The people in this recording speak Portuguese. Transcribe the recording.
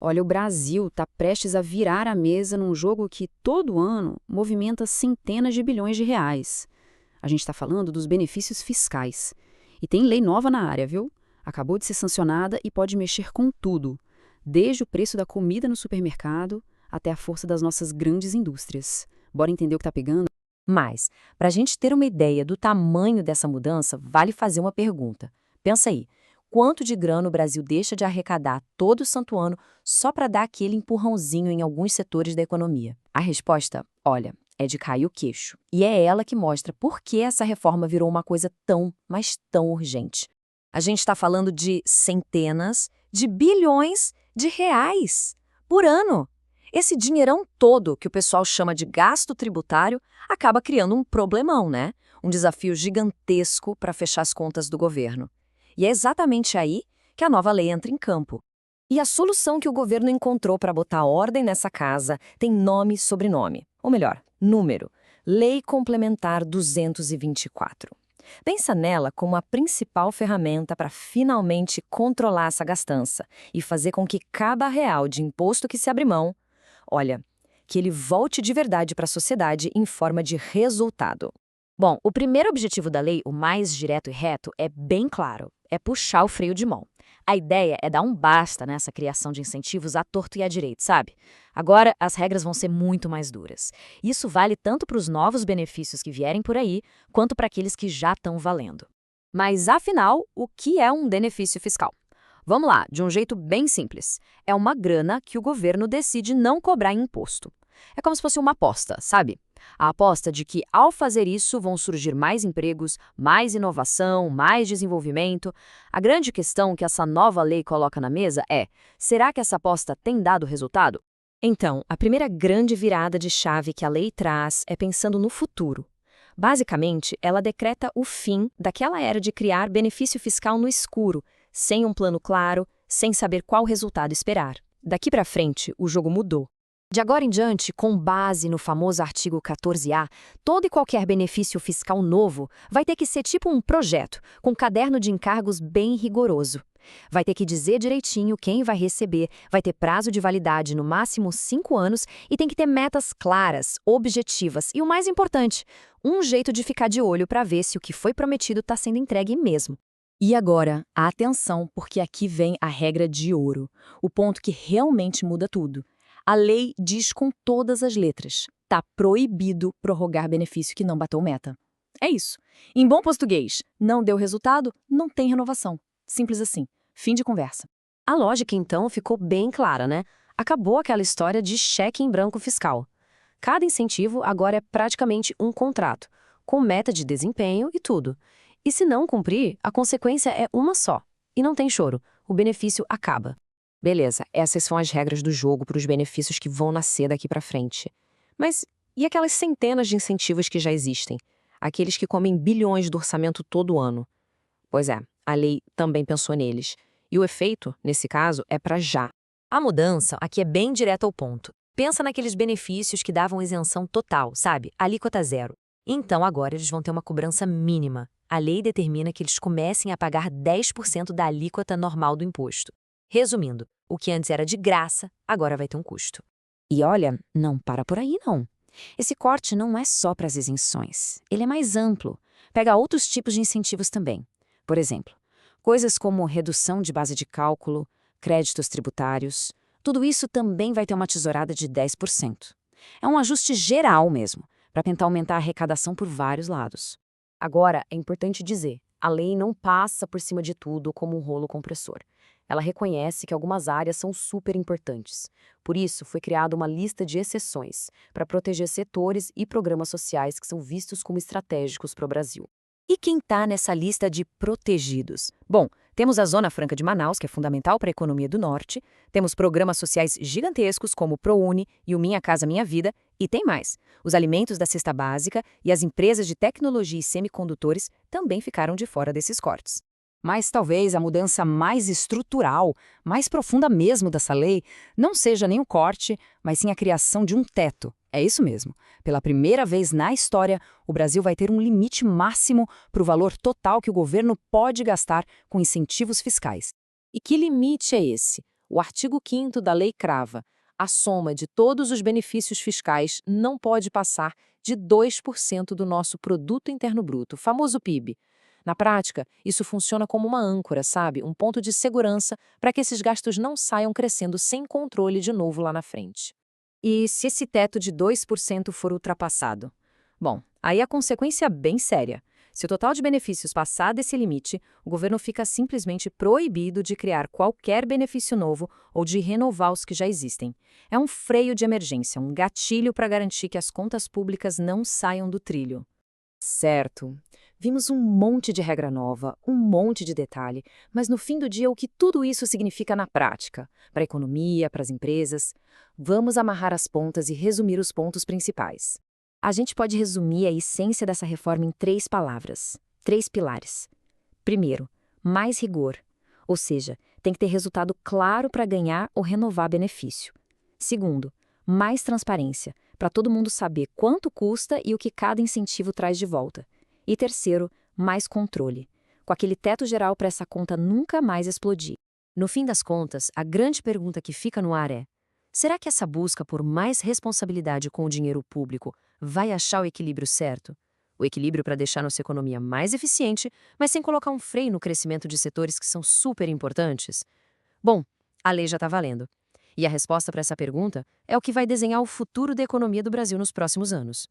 Olha, o Brasil está prestes a virar a mesa num jogo que, todo ano, movimenta centenas de bilhões de reais. A gente está falando dos benefícios fiscais. E tem lei nova na área, viu? Acabou de ser sancionada e pode mexer com tudo, desde o preço da comida no supermercado até a força das nossas grandes indústrias. Bora entender o que está pegando? Mas, para a gente ter uma ideia do tamanho dessa mudança, vale fazer uma pergunta. Pensa aí, quanto de grana o Brasil deixa de arrecadar todo santo ano só para dar aquele empurrãozinho em alguns setores da economia? A resposta, olha, é de cair o queixo. E é ela que mostra por que essa reforma virou uma coisa tão, mas tão urgente. A gente está falando de centenas de bilhões de reais por ano. Esse dinheirão todo que o pessoal chama de gasto tributário acaba criando um problemão, né? Um desafio gigantesco para fechar as contas do governo. E é exatamente aí que a nova lei entra em campo. E a solução que o governo encontrou para botar ordem nessa casa tem nome e sobrenome. Ou melhor, número. Lei Complementar 224. Pensa nela como a principal ferramenta para finalmente controlar essa gastança e fazer com que cada real de imposto que se abre mão, olha, que ele volte de verdade para a sociedade em forma de resultado. Bom, o primeiro objetivo da lei, o mais direto e reto, é bem claro, é puxar o freio de mão. A ideia é dar um basta nessa criação de incentivos à torto e à direito, sabe? Agora, as regras vão ser muito mais duras. Isso vale tanto para os novos benefícios que vierem por aí, quanto para aqueles que já estão valendo. Mas, afinal, o que é um benefício fiscal? Vamos lá, de um jeito bem simples. É uma grana que o governo decide não cobrar em imposto. É como se fosse uma aposta, sabe? A aposta de que, ao fazer isso, vão surgir mais empregos, mais inovação, mais desenvolvimento. A grande questão que essa nova lei coloca na mesa é: será que essa aposta tem dado resultado? Então, a primeira grande virada de chave que a lei traz é pensando no futuro. Basicamente, ela decreta o fim daquela era de criar benefício fiscal no escuro, sem um plano claro, sem saber qual resultado esperar. Daqui para frente, o jogo mudou. De agora em diante, com base no famoso artigo 14A, todo e qualquer benefício fiscal novo vai ter que ser tipo um projeto, com caderno de encargos bem rigoroso. Vai ter que dizer direitinho quem vai receber, vai ter prazo de validade no máximo 5 anos e tem que ter metas claras, objetivas e, o mais importante, um jeito de ficar de olho para ver se o que foi prometido está sendo entregue mesmo. E agora, atenção, porque aqui vem a regra de ouro, o ponto que realmente muda tudo. A lei diz com todas as letras: tá proibido prorrogar benefício que não bateu meta. É isso. Em bom português, não deu resultado, não tem renovação. Simples assim. Fim de conversa. A lógica, então, ficou bem clara, né? Acabou aquela história de cheque em branco fiscal. Cada incentivo agora é praticamente um contrato, com meta de desempenho e tudo. E se não cumprir, a consequência é uma só. E não tem choro. O benefício acaba. Beleza, essas são as regras do jogo para os benefícios que vão nascer daqui para frente. Mas e aquelas centenas de incentivos que já existem? Aqueles que comem bilhões do orçamento todo ano? Pois é, a lei também pensou neles. E o efeito, nesse caso, é para já. A mudança aqui é bem direta ao ponto. Pensa naqueles benefícios que davam isenção total, sabe? Alíquota zero. Então agora eles vão ter uma cobrança mínima. A lei determina que eles comecem a pagar 10% da alíquota normal do imposto. Resumindo, o que antes era de graça, agora vai ter um custo. E olha, não para por aí não. Esse corte não é só para as isenções, ele é mais amplo. Pega outros tipos de incentivos também. Por exemplo, coisas como redução de base de cálculo, créditos tributários, tudo isso também vai ter uma tesourada de 10%. É um ajuste geral mesmo, para tentar aumentar a arrecadação por vários lados. Agora, é importante dizer, a lei não passa por cima de tudo como um rolo compressor. Ela reconhece que algumas áreas são super importantes. Por isso, foi criada uma lista de exceções para proteger setores e programas sociais que são vistos como estratégicos para o Brasil. E quem está nessa lista de protegidos? Bom, temos a Zona Franca de Manaus, que é fundamental para a economia do Norte, temos programas sociais gigantescos como o ProUni e o Minha Casa Minha Vida, e tem mais. Os alimentos da cesta básica e as empresas de tecnologia e semicondutores também ficaram de fora desses cortes. Mas talvez a mudança mais estrutural, mais profunda mesmo dessa lei, não seja nem o corte, mas sim a criação de um teto. É isso mesmo. Pela primeira vez na história, o Brasil vai ter um limite máximo para o valor total que o governo pode gastar com incentivos fiscais. E que limite é esse? O artigo 5º da lei crava: a soma de todos os benefícios fiscais não pode passar de 2% do nosso produto interno bruto, famoso PIB. Na prática, isso funciona como uma âncora, sabe? Um ponto de segurança para que esses gastos não saiam crescendo sem controle de novo lá na frente. E se esse teto de 2% for ultrapassado? Bom, aí a consequência é bem séria. Se o total de benefícios passar desse limite, o governo fica simplesmente proibido de criar qualquer benefício novo ou de renovar os que já existem. É um freio de emergência, um gatilho para garantir que as contas públicas não saiam do trilho. Certo. Vimos um monte de regra nova, um monte de detalhe, mas no fim do dia o que tudo isso significa na prática, para a economia, para as empresas? Vamos amarrar as pontas e resumir os pontos principais. A gente pode resumir a essência dessa reforma em 3 palavras, 3 pilares. Primeiro, mais rigor, ou seja, tem que ter resultado claro para ganhar ou renovar benefício. Segundo, mais transparência, para todo mundo saber quanto custa e o que cada incentivo traz de volta. E terceiro, mais controle, com aquele teto geral para essa conta nunca mais explodir. No fim das contas, a grande pergunta que fica no ar é: será que essa busca por mais responsabilidade com o dinheiro público vai achar o equilíbrio certo? O equilíbrio para deixar nossa economia mais eficiente, mas sem colocar um freio no crescimento de setores que são super importantes? Bom, a lei já está valendo. E a resposta para essa pergunta é o que vai desenhar o futuro da economia do Brasil nos próximos anos.